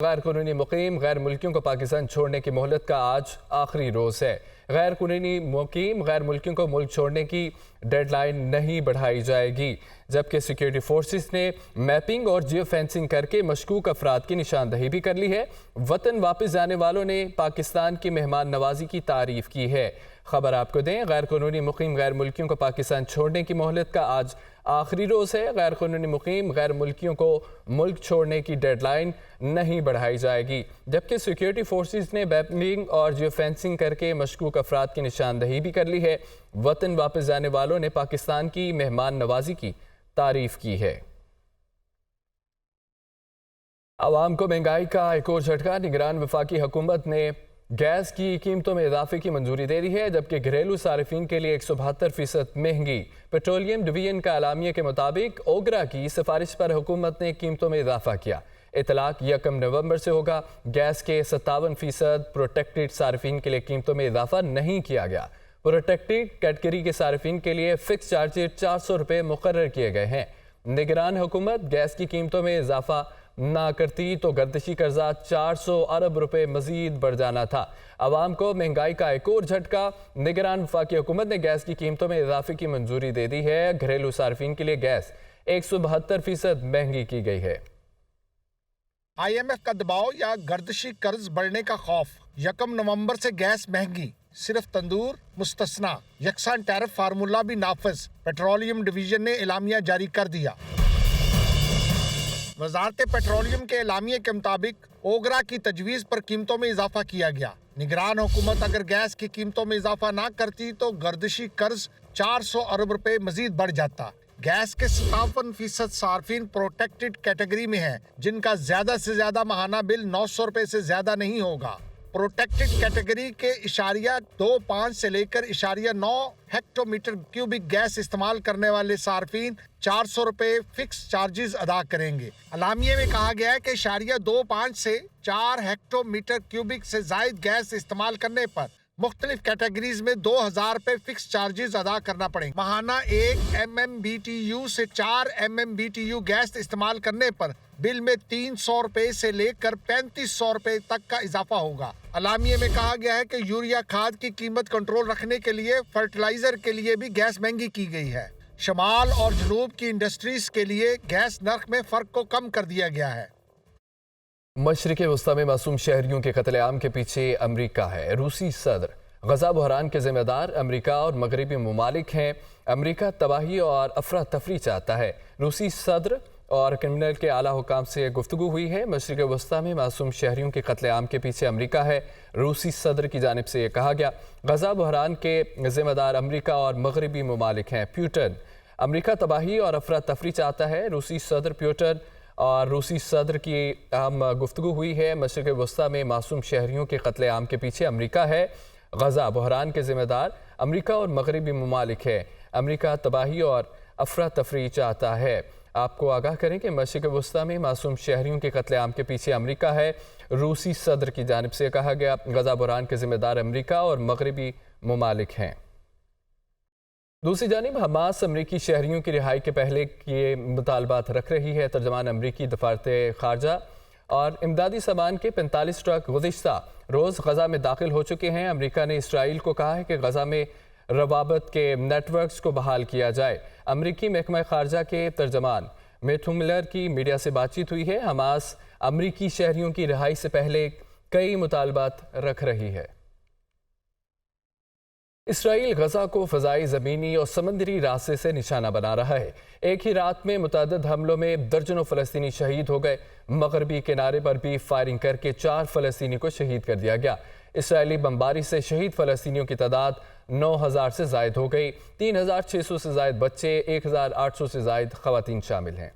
غیر قانونی مقیم غیر ملکیوں کو پاکستان چھوڑنے کی مہلت کا آج آخری روز ہے۔ غیر قانونی مقیم غیر ملکیوں کو ملک چھوڑنے کی ڈیڈ لائن نہیں بڑھائی جائے گی، جبکہ سیکیورٹی فورسز نے میپنگ اور جیو فینسنگ کر کے مشکوک افراد کی نشاندہی بھی کر لی ہے۔ وطن واپس جانے والوں نے پاکستان کی مہمان نوازی کی تعریف کی ہے۔ خبر آپ کو دیں، غیر قانونی مقیم غیر ملکیوں کو پاکستان چھوڑنے کی مہلت کا آج آخری روز ہے۔ غیر قانونی مقیم غیر ملکیوں کو ملک چھوڑنے کی ڈیڈ لائن نہیں بڑھائی جائے گی، جبکہ سیکیورٹی فورسز نے میپنگ اور جیو فینسنگ کر کے مشکوک افراد کی نشاندہی بھی کر لی ہے۔ وطن واپس جانے والوں نے پاکستان کی مہمان نوازی کی تعریف کی ہے۔ عوام کو مہنگائی کا ایک اور جھٹکا، نگران وفاقی حکومت نے گیس کی قیمتوں میں اضافے کی منظوری دے دی ہے، جبکہ گھریلو صارفین کے لیے 172% مہنگی۔ پیٹرولیم ڈویژن کا اعلامیہ کے مطابق اوگرا کی سفارش پر حکومت نے قیمتوں میں اضافہ کیا۔ اطلاق 1 نومبر سے ہوگا۔ گیس کے 57% پروٹیکٹڈ صارفین کے لیے قیمتوں میں اضافہ نہیں کیا گیا۔ پروٹیکٹڈ کیٹیگری کے صارفین کے لیے فکس چارجز 400 روپے مقرر کیے گئے ہیں۔ نگران حکومت گیس کی قیمتوں میں اضافہ نہ کرتی تو گردشی قرضہ 400 ارب روپے مزید بڑھ جانا تھا۔ عوام کو مہنگائی کا ایک اور جھٹکا، نگران وفاقی حکومت نے گیس کی قیمتوں میں اضافے کی منظوری دے دی ہے۔ گھریلو صارفین کے لیے گیس 172% مہنگی کی گئی ہے۔ IMF کا دباؤ یا گردشی قرض بڑھنے کا خوف، 1 نومبر سے گیس مہنگی، صرف تندور مستثنا، یکساں ٹیرف فارمولہ بھی نافذ، پیٹرولیم ڈویژن نے اعلامیہ جاری کر دیا۔ وزارت پیٹرولیم کے اعلامیے کے مطابق اوگرا کی تجویز پر قیمتوں میں اضافہ کیا گیا۔ نگران حکومت اگر گیس کی قیمتوں میں اضافہ نہ کرتی تو گردشی قرض 400 ارب روپے مزید بڑھ جاتا۔ گیس کے 57% صارفین پروٹیکٹڈ کیٹیگری میں ہیں، جن کا زیادہ سے زیادہ ماہانہ بل 900 روپے سے زیادہ نہیں ہوگا۔ پروٹیکٹڈ کیٹیگری کے 0.25 سے لے کر 0.9 ہیکٹو میٹر کیوبک گیس استعمال کرنے والے صارفین 400 روپے فکس چارجز ادا کریں گے۔ اعلامیے میں کہا گیا ہے کہ 0.25 سے 4 ہیکٹو میٹر کیوبک سے زائد گیس استعمال کرنے پر مختلف کیٹیگریز میں 2000 روپے فکس چارجز ادا کرنا پڑیں گے۔ ماہانہ 1 MMBTU سے 4 MMBTU گیس استعمال کرنے پر بل میں 300 روپے سے لے کر 3500 روپے تک کا اضافہ ہوگا۔ اعلامیے میں کہا گیا ہے کہ یوریا کھاد کی قیمت کنٹرول رکھنے کے لیے فرٹیلائزر کے لیے بھی گیس مہنگی کی گئی ہے۔ شمال اور جنوب کی انڈسٹریز کے لیے گیس نرخ میں فرق کو کم کر دیا گیا ہے۔ مشرق وسطی میں معصوم شہریوں کے قتل عام کے پیچھے امریکہ ہے۔ روسی صدر غزہ بحران کے ذمہ دار امریکہ اور مغربی ممالک ہیں۔ امریکہ تباہی اور افراتفری چاہتا ہے۔ روسی صدر اور کرملن کے اعلیٰ حکام سے گفتگو ہوئی ہے۔ مشرق وسطی میں معصوم شہریوں کے قتل عام کے پیچھے امریکہ ہے۔ روسی صدر کی جانب سے یہ کہا گیا، غزہ بحران کے ذمہ دار امریکہ اور مغربی ممالک ہیں۔ پیوٹن، امریکہ تباہی اور افراتفری چاہتا ہے۔ روسی صدر پیوٹن اور روسی صدر کی اہم گفتگو ہوئی ہے۔ مشرق وسطی میں معصوم شہریوں کے قتل عام کے پیچھے امریکہ ہے۔ غزہ بحران کے ذمہ دار امریکہ اور مغربی ممالک ہیں۔ امریکہ تباہی اور افراتفری چاہتا ہے۔ آپ کو آگاہ کریں کہ مشرق وسطی میں معصوم شہریوں کے قتل عام کے پیچھے امریکہ ہے۔ روسی صدر کی جانب سے کہا گیا، غزہ بحران کے ذمہ دار امریکہ اور مغربی ممالک ہیں۔ دوسری جانب حماس امریکی شہریوں کی رہائی کے پہلے کیے مطالبات رکھ رہی ہے۔ ترجمان امریکی دفاتر خارجہ اور امدادی سامان کے 45 ٹرک گزشتہ روز غزہ میں داخل ہو چکے ہیں۔ امریکہ نے اسرائیل کو کہا ہے کہ غزہ میں روابط کے نیٹ ورکس کو بحال کیا جائے۔ امریکی محکمہ خارجہ کے ترجمان میتھیو ملر کی میڈیا سے بات چیت ہوئی ہے۔ حماس امریکی شہریوں کی رہائی سے پہلے کئی مطالبات رکھ رہی ہے۔ اسرائیل غزہ کو فضائی، زمینی اور سمندری راستے سے نشانہ بنا رہا ہے۔ ایک ہی رات میں متعدد حملوں میں درجنوں فلسطینی شہید ہو گئے۔ مغربی کنارے پر بھی فائرنگ کر کے 4 فلسطینی کو شہید کر دیا گیا۔ اسرائیلی بمباری سے شہید فلسطینیوں کی تعداد 9000 سے زائد ہو گئی۔ 3600 سے زائد بچے، 1800 سے زائد خواتین شامل ہیں۔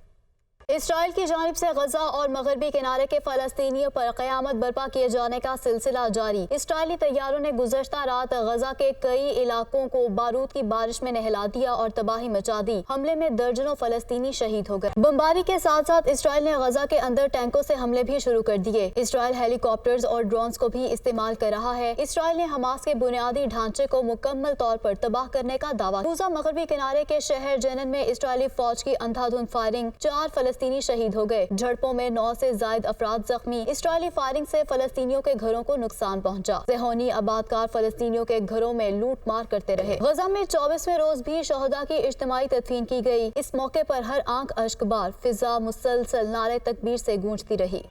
اسرائیل کی جانب سے غزہ اور مغربی کنارے کے فلسطینیوں پر قیامت برپا کیے جانے کا سلسلہ جاری۔ اسرائیلی طیاروں نے گزشتہ رات غزہ کے کئی علاقوں کو بارود کی بارش میں نہلا دیا اور تباہی مچا دی۔ حملے میں درجنوں فلسطینی شہید ہو گئے۔ بمباری کے ساتھ ساتھ اسرائیل نے غزہ کے اندر ٹینکوں سے حملے بھی شروع کر دیے۔ اسرائیل ہیلی کاپٹرز اور ڈرونز کو بھی استعمال کر رہا ہے۔ اسرائیل نے حماس کے بنیادی ڈھانچے کو مکمل طور پر تباہ کرنے کا دعویٰ کیا۔ مغربی کنارے کے شہر جنین میں اسرائیلی فوج کی اندھا دھند فائرنگ 4 فلسطینی फलस्तीनी शहीद हो गए। झड़पों में 9 से ज्यादा अफराद जख्मी। इसराइली फायरिंग से फलस्तीनियों के घरों को नुकसान पहुंचा। ज़ेहोनी आबादकार फलस्तीनियों के घरों में लूट मार करते रहे। गजा में 24वें रोज भी शहदा की इज्तिमाई तदफीन की गई। इस मौके पर हर आंख अश्कबार, फिजा मुसलसल नारे तकबीर से गूंजती रही।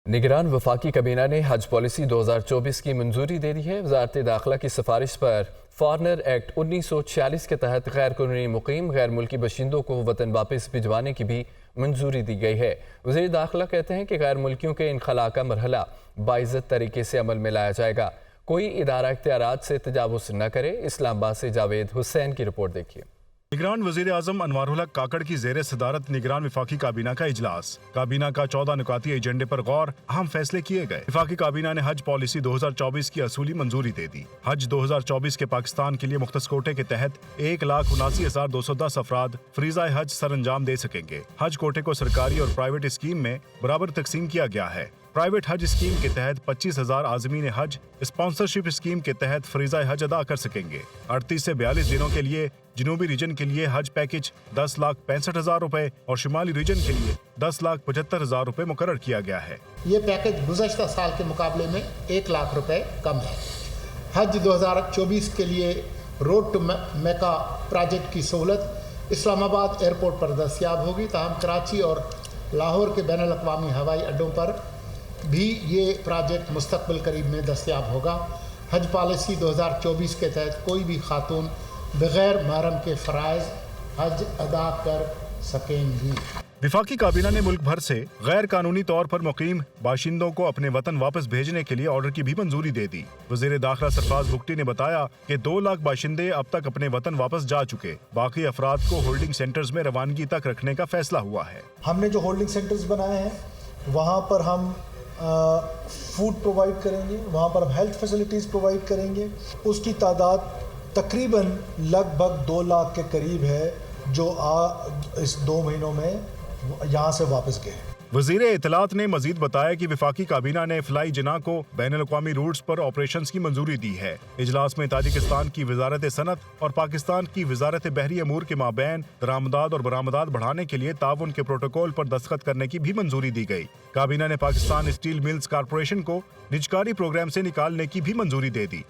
निगरान वफाकी काबीना ने हज पॉलिसी 2024 की मंजूरी दे दी है। वजारत दाखिला की सिफारिश पर फॉरनर एक्ट 1946 के तहत गैर कानूनी मुकीम गैर मुल्की बशिंदों को वतन वापस भिजवाने की भी मंजूरी दी गई है। वज़ीर दाखिला कहते हैं कि गैर मुल्कियों के इनखला का मरहला बाइज़्ज़त तरीके से अमल में लाया जाएगा। कोई इदारा इख्तियारात से तजावुज़ न करे। इस्लामाबाद से जावेद हुसैन की रिपोर्ट देखिए। निगरान वज़ीर आज़म अनवारुल हक काकड़ की ज़ेर सदारत निगरान वफाकी काबीना का इजलास। काबीना का 14 नुकाती एजेंडे पर गौर, अहम फैसले किए गए। वफाकी काबीना ने हज पॉलिसी 2024 की असूली मंजूरी दे दी। हज 2024 के पाकिस्तान के लिए मुख्तस कोटे के तहत 1,79,210 अफराद फरीज़ा हज सर अंजाम दे सकेंगे। हज कोटे को सरकारी और प्राइवेट स्कीम में बराबर तकसीम किया गया है। प्राइवेट हज स्कीम के तहत 25,000 आज़मीन हज स्पॉन्सरशिप स्कीम के तहत फरीज़ा हज अदा कर सकेंगे। 38 से 42 दिनों के लिए जनूबी रीजन के लिए हज पैकेज 10,65,000 रुपए और शुमाली रीजन के लिए 10,75,000 रुपए मुकर्रर किया गया है। ये पैकेज गुज़श्ता साल के मुकाबले में 1 लाख रुपए कम है। हज 2024 के लिए रोड टू मेका प्रोजेक्ट की सहूलत इस्लामाबाद एयरपोर्ट पर दस्तयाब होगी। ताहम कराची और लाहौर के बैनुल अक़वामी हवाई अड्डों पर भी ये प्रोजेक्ट मुस्तक़बिल करीब में दस्तयाब होगा। हज पॉलिसी 2024 के तहत कोई भी खातून बगैर महरम के फ़राइज़ हज अदा कर सकेंगी। वफाकी काबीना ने मुल्क भर से गैर कानूनी तौर पर मुकीम बाशिंदों को अपने वतन वापस भेजने के लिए ऑर्डर की भी मंजूरी दे दी। वज़ीर दाखिला सरफराज बुगटी ने बताया कि 2 लाख बाशिंदे अब तक अपने वतन वापस जा चुके। बाकी अफराद को होल्डिंग सेंटर्स में रवानगी तक रखने का फैसला हुआ है। हमने जो होल्डिंग सेंटर्स बनाए हैं वहाँ पर हम फूड प्रोवाइड करेंगे, वहाँ पर हम हेल्थ फैसिलिटीज़ प्रोवाइड करेंगे। उसकी तादाद तकरीबन लगभग 2 लाख के करीब है जो इस 2 महीनों में यहाँ से वापस गए। वज़ीर इत्तलात ने मजीद बताया कि वफाकी काबीना ने फ्लाई जना को बैनुल अक़वामी रूट्स पर ऑपरेशंस की मंजूरी दी है। इजलास में ताजिकिस्तान की वजारत सनत और पाकिस्तान की वजारत बहरी अमूर के माबैन दरामदात और बरामदात बढ़ाने के लिए ताउन के प्रोटोकॉल पर दस्तखत करने की भी मंजूरी दी गई। काबीना ने पाकिस्तान स्टील मिल्स कारपोरेशन को निजकारी प्रोग्राम से निकालने की भी मंजूरी ददे दी।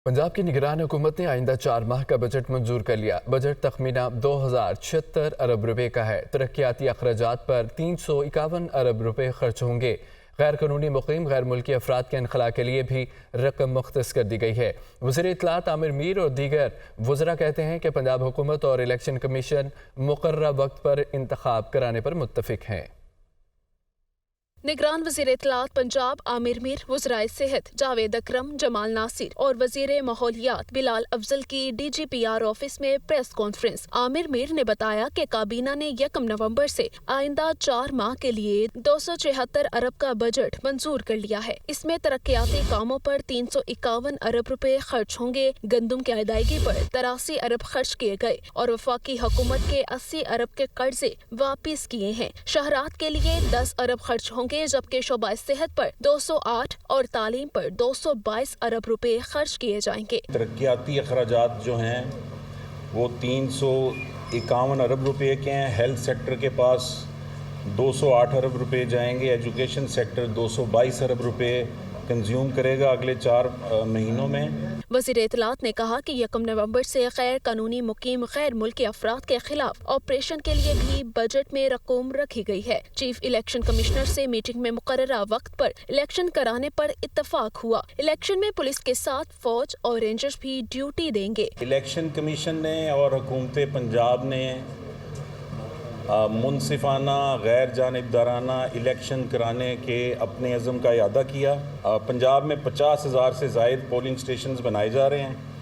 पंजाब की निगरान हुकूमत ने आइंदा 4 माह का बजट मंजूर कर लिया। बजट तखमीना 2076 अरब रुपए का है। तरक्याती अखराजात पर 351 अरब रुपए खर्च होंगे। गैर कानूनी मुकीम गैर मुल्की अफराद के इनखला के लिए भी रकम मुख्तस कर दी गई है। वज़ीर इत्तलात आमिर मीर और दीगर वज़रा कहते हैं कि पंजाब हुकूमत और इलेक्शन कमीशन मुकर्रर वक्त पर इंतखाब कराने पर मुत्तफिक हैं। निगरान वज़ीर इत्तलात पंजाब आमिर मीर, वज़राए सेहत जावेद अकरम, जमाल नासिर और वज़ीर माहौलियात बिलाल अफजल की DGPR ऑफिस में प्रेस कॉन्फ्रेंस। आमिर मीर ने बताया कि काबीना ने 1 नवंबर से आइंदा 4 माह के लिए 276 अरब का बजट मंजूर कर लिया है। इसमें तरक्याती कामों पर 351 अरब रुपए खर्च होंगे। गंदम की अदायगी पर 83 अरब खर्च किए गए और वफाकी हुकूमत के 80 अरब के कर्जे वापिस किए हैं। शहरात के लिए 10 अरब खर्च होंगे, जबकि शोबा सेहत पर 208 और तालीम पर 222 अरब रुपए खर्च किए जाएंगे। तरक्याती अखराजात जो हैं वो 351 अरब रुपए के हैं। हेल्थ सेक्टर के पास 208 अरब रुपए जाएंगे। एजुकेशन सेक्टर 222 अरब रुपए कंज्यूम करेगा अगले 4 महीनों में। वज़ीर इत्तलात ने कहा कि 1 नवंबर से गैर कानूनी मुकीम गैर मुल्की अफराद के खिलाफ ऑपरेशन के लिए भी बजट में रकम रखी गई है। चीफ इलेक्शन कमिश्नर से मीटिंग में मुकर्ररा वक्त पर इलेक्शन कराने पर इत्तफाक हुआ। इलेक्शन में पुलिस के साथ फौज और रेंजर्स भी ड्यूटी देंगे। इलेक्शन कमीशन ने और हुकूमत पंजाब ने मुनसिफाना गैर जानिबदाराना इलेक्शन कराने के अपने अज़म का इरादा किया। पंजाब में 50,000 से ज़ायद पोलिंग स्टेशंस बनाए जा रहे हैं।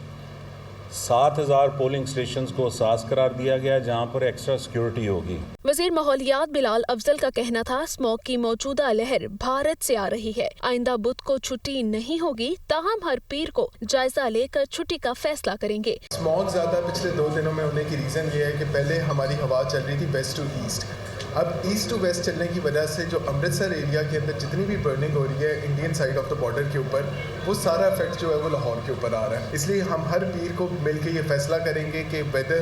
7,000 पोलिंग स्टेशंस को सास करार दिया गया जहां पर एक्स्ट्रा सिक्योरिटी होगी। वज़ीर माहौलियात बिलाल अफजल का कहना था स्मॉग की मौजूदा लहर भारत से आ रही है। आइंदा बुध को छुट्टी नहीं होगी, ताहम हर पीर को जायजा लेकर छुट्टी का फैसला करेंगे। स्मॉग ज़्यादा पिछले 2 दिनों में होने की रीज़न ये है कि पहले हमारी हवा चल रही थी वेस्ट टू ईस्ट। अब ईस्ट टू वेस्ट चलने की वजह से जो अमृतसर एरिया के अंदर जितनी भी बर्निंग हो रही है Indian side of the border के ऊपर, वो सारा इफेक्ट जो है वो लाहौर के ऊपर आ रहा है। इसलिए हम हर पीर को मिलकर ये फैसला करेंगे कि वेदर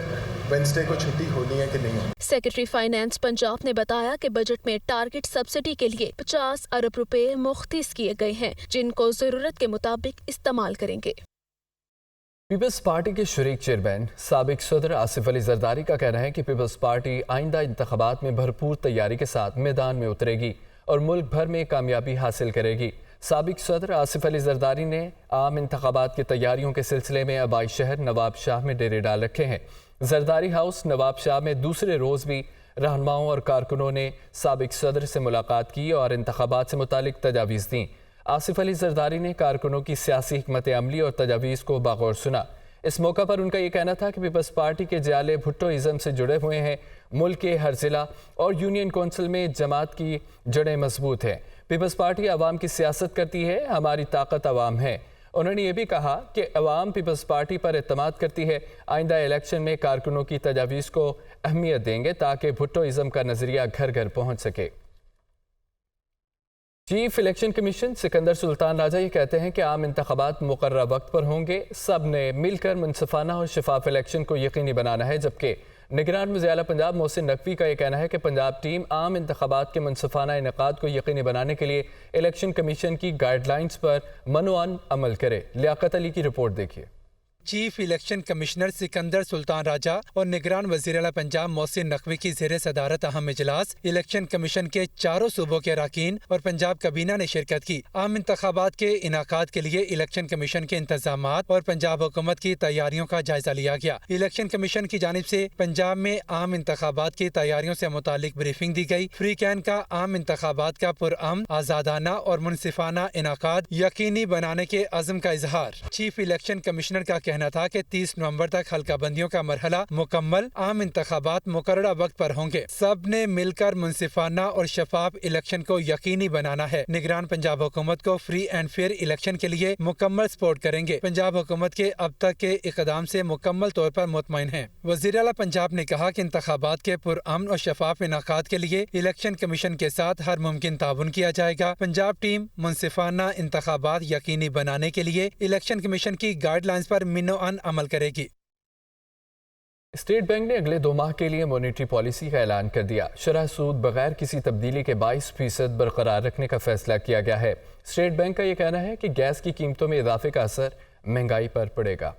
वेंसडे को छुट्टी होनी है कि नहीं होनी। सेक्रेटरी फाइनेंस पंजाब ने बताया कि बजट में टारगेट सब्सिडी के लिए 50 अरब रुपए मुख्तिस किए गए हैं, जिनको जरूरत के मुताबिक इस्तेमाल करेंगे। पीपल्स पार्टी के शरीक चेयरमैन साबिक सदर आसिफ अली जरदारी का कहना है कि पीपल्स पार्टी आइंदा इंतखाबात में भरपूर तैयारी के साथ मैदान में उतरेगी और मुल्क भर में कामयाबी हासिल करेगी। साबिक सदर आसिफ अली जरदारी ने आम इंतखाबात की तैयारियों के सिलसिले में आबाई शहर नवाब शाह में डेरे डाल रखे हैं। जरदारी हाउस नवाब शाह में दूसरे रोज़ भी रहनुमाओं और कारकुनों ने साबिक सदर से मुलाकात की और इंतखाबात से मुतालिक तजावीज़ दी। आसिफ अली जरदारी ने कारकुनों की सियासी हिकमत अमली और तजावीज़ को बागौर सुना। इस मौका पर उनका ये कहना था कि पीपल्स पार्टी के जाले भुट्टोइज़म से जुड़े हुए हैं। मुल्क के हर ज़िला और यूनियन कौंसिल में जमात की जड़ें मजबूत हैं। पीपल्स पार्टी अवाम की सियासत करती है, हमारी ताकत अवाम है। उन्होंने ये भी कहा कि अवाम पीपल्स पार्टी पर एतमाद करती है। आइंदा इलेक्शन में कारकुनों की तजावीज़ को अहमियत देंगे ताकि भुट्टोइज़म का नज़रिया घर घर पहुँच सके। Chief election commission Sikandar Sultan Raja ये कहते हैं कि आम इंतखाबात मुकर्रर वक्त पर होंगे। सब ने मिलकर मुनसिफाना और शफाफ इलेक्शन को यकीनी बनाना है। जबकि निगरान वज़ीर आला पंजाब मोहसिन नकवी का यह कहना है कि पंजाब टीम आम इंतखाबात के मुनसिफाना इनेकाद को यकीनी बनाने के लिए इलेक्शन कमीशन की गाइडलाइंस पर मनोअन अमल करे। लियाकत अली की रिपोर्ट देखिए। Chief election commissioner Sikandar Sultan Raja और निगरान वज़ीर आला पंजाब मोहसिन नकवी की ज़ेरे सदारत अहम इजलास इलेक्शन कमीशन के चारों सूबों के अरकान और पंजाब काबीना ने शिरकत की। आम इंतखाबात के इनाकाद के लिए इलेक्शन कमीशन के इंतजामात और पंजाब हुकूमत की तैयारियों का जायजा लिया गया। इलेक्शन कमीशन की जानिब से पंजाब में आम इंतखाबात की तैयारियों से मुतालिक ब्रीफिंग दी गई। फ्री कैन का आम इंतखाबात का पुरअमन, आज़ादाना और मुनसिफाना इनाकाद यकीनी बनाने के अज़्म का इजहार। चीफ इलेक्शन कमिश्नर का कहना था कि 30 नवंबर तक हल्का बंदियों का मरहला मुकम्मल, आम इंतखाबात मुकर्ररा वक्त पर होंगे। सब ने मिलकर मुनसिफाना और शफाफ इलेक्शन को यकीनी बनाना है। निगरान पंजाब हुकूमत को फ्री एंड फेयर इलेक्शन के लिए मुकम्मल सपोर्ट करेंगे। पंजाब हुकूमत के अब तक के इकदाम से मुकम्मल तौर पर मुतमईन है। वज़ीर आला पंजाब ने कहा कि इंतखाबात के पुरअमन और शफाफ इनाकाद के लिए इलेक्शन कमीशन के साथ हर मुमकिन ताउन किया जाएगा। पंजाब टीम मुनसिफाना इंतखाबात यकीनी बनाने के लिए इलेक्शन कमीशन की गाइडलाइंस पर मिनोअन अमल करेगी। स्टेट बैंक ने अगले 2 माह के लिए मॉनेटरी पॉलिसी का ऐलान कर दिया। शरह सूद बगैर किसी तब्दीली के 22% बरकरार रखने का फैसला किया गया है। स्टेट बैंक का यह कहना है कि गैस की कीमतों में इजाफे का असर महंगाई पर पड़ेगा।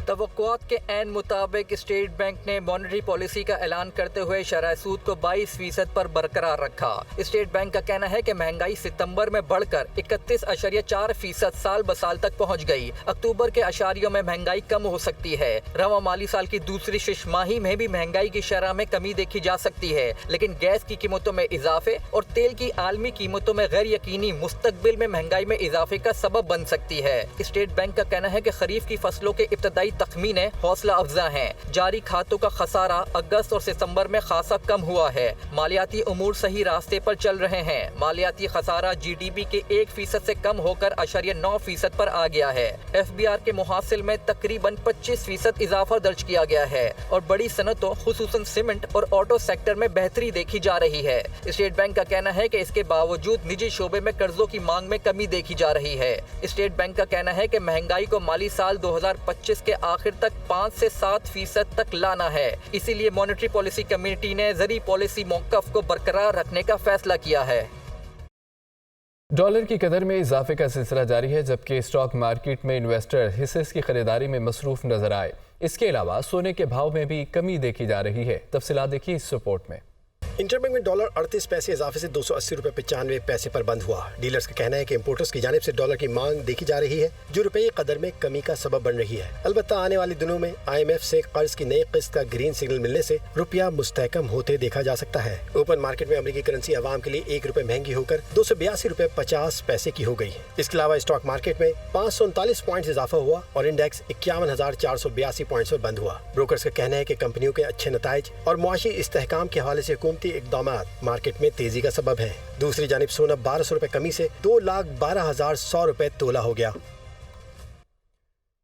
तवक्कुआत के ऐन मुताबिक स्टेट बैंक ने मॉनेटरी पॉलिसी का ऐलान करते हुए शरह सूद को 22% पर बरकरार रखा। स्टेट बैंक का कहना है कि महंगाई सितंबर में बढ़कर 31.4% साल ब साल तक पहुंच गई। अक्टूबर के अशारियों में महंगाई कम हो सकती है। रवा माली साल की दूसरी शिशमाही में भी महंगाई की शरह में कमी देखी जा सकती है, लेकिन गैस की कीमतों में इजाफे और तेल की आलमी कीमतों में गैर यकीनी मुस्तकबिल में महंगाई में इजाफे का सबब बन सकती है। स्टेट बैंक का कहना है कि खरीफ की फसलों के इब्तदाई तखमीने हौसला अफजा हैं। जारी खातों का खसारा अगस्त और सितंबर में खासा कम हुआ है। मालियाती उमूर सही रास्ते पर चल रहे हैं। मालियाती खसारा जीडीपी के 1% से कम होकर 0.9% पर आ गया है। एफबीआर के मुहासिल में तकरीबन 25% इजाफा दर्ज किया गया है और बड़ी सनतों खुसूसन सीमेंट और ऑटो सेक्टर में बेहतरी देखी जा रही है। स्टेट बैंक का कहना है कि इसके बावजूद निजी शोबे में कर्जों की मांग में कमी देखी जा रही है। स्टेट बैंक का कहना है कि महंगाई को माली साल 2025 के आखिर तक 5 से 7% तक लाना है। इसीलिए मॉनेटरी पॉलिसी कमेटी ने ज़री पॉलिसी मौक़िफ़ को बरकरार रखने का फैसला किया है। डॉलर की कदर में इजाफे का सिलसिला जारी है, जबकि स्टॉक मार्केट में इन्वेस्टर हिस्से की खरीदारी में मसरूफ नजर आए। इसके अलावा सोने के भाव में भी कमी देखी जा रही है। तफसीलात देखिए इस रिपोर्ट में। इंटरबैंक में डॉलर 38 पैसे इजाफे से 280 रुपये 95 पैसे पर बंद हुआ। डीलर्स का कहना है कि इंपोर्टर्स की जानिब से डॉलर की मांग देखी जा रही है, जो रुपये कदर में कमी का सबब बन रही है। अलबत्ता आने वाले दिनों में IMF से कर्ज की नई किस्त का ग्रीन सिग्नल मिलने से रुपया मुस्तहकम होते देखा जा सकता है। ओपन मार्केट में अमेरिकी करेंसी आवाम के लिए 1 रुपये महंगी होकर 282 रुपये 50 पैसे की हो गई। इसके अलावा स्टॉक मार्केट में 539 पॉइंट इजाफा हुआ और इंडेक्स 51,482 पॉइंट पर बंद हुआ। ब्रोकर्स का कहना है कि कंपनियों के अच्छे नताइज और मुआशी इस्तेहकाम के हवाले से हुकूमती इक़दाम मार्केट में तेजी का सबब है। दूसरी जानिब सोना 1200 रुपए कमी से 2,12,100 रुपए तोला हो गया।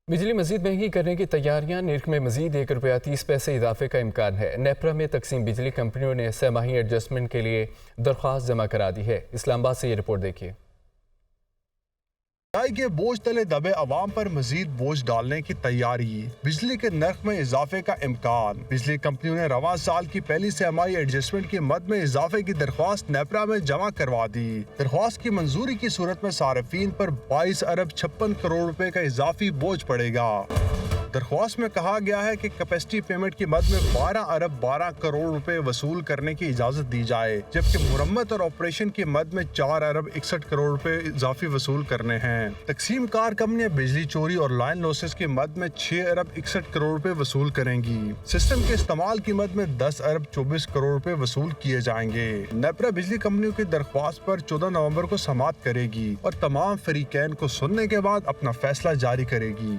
बिजली मजीद महंगी करने की तैयारियां, निर्ख में मजीद 1 रुपया 30 पैसे इजाफे का इम्कान है। नेपरा में तकसीम बिजली कंपनियों ने सहमाही एडजस्टमेंट के लिए दरख्वास्त जमा करा दी है। इस्लामाबाद से ये रिपोर्ट देखिए। महंगाई के बोझ तले दबे अवाम पर मजीद बोझ डालने की तैयारी, बिजली के नर्क में इजाफे का इम्कान। बिजली कंपनियों ने रवां साल की पहली सेमाई एडजस्टमेंट की मद में इजाफे की दरख्वास्त नेपरा में जमा करवा दी। दरख्वास्त की मंजूरी की सूरत में सार्फिन पर 22 अरब 56 करोड़ रुपए का इजाफी बोझ पड़ेगा। दरख्वास्त में कहा गया है कि कैपेसिटी पेमेंट की मद में 12 अरब 12 करोड़ रुपए वसूल करने की इजाजत दी जाए, जबकि मुरम्मत और ऑपरेशन की मद में 4 अरब 61 करोड़ रुपए इजाफी वसूल करने हैं। तकसीम कार कंपनियां बिजली चोरी और लाइन लॉसेस की मद में 6 अरब 61 करोड़ रुपए वसूल करेंगी। सिस्टम के इस्तेमाल की मद में 10 अरब 24 करोड़ रुपए वसूल किए जाएंगे। नेपरा बिजली कंपनियों की दरख्वास्त पर 14 नवंबर को समाअत करेगी और तमाम फरीकैन को सुनने के बाद अपना फैसला जारी करेगी।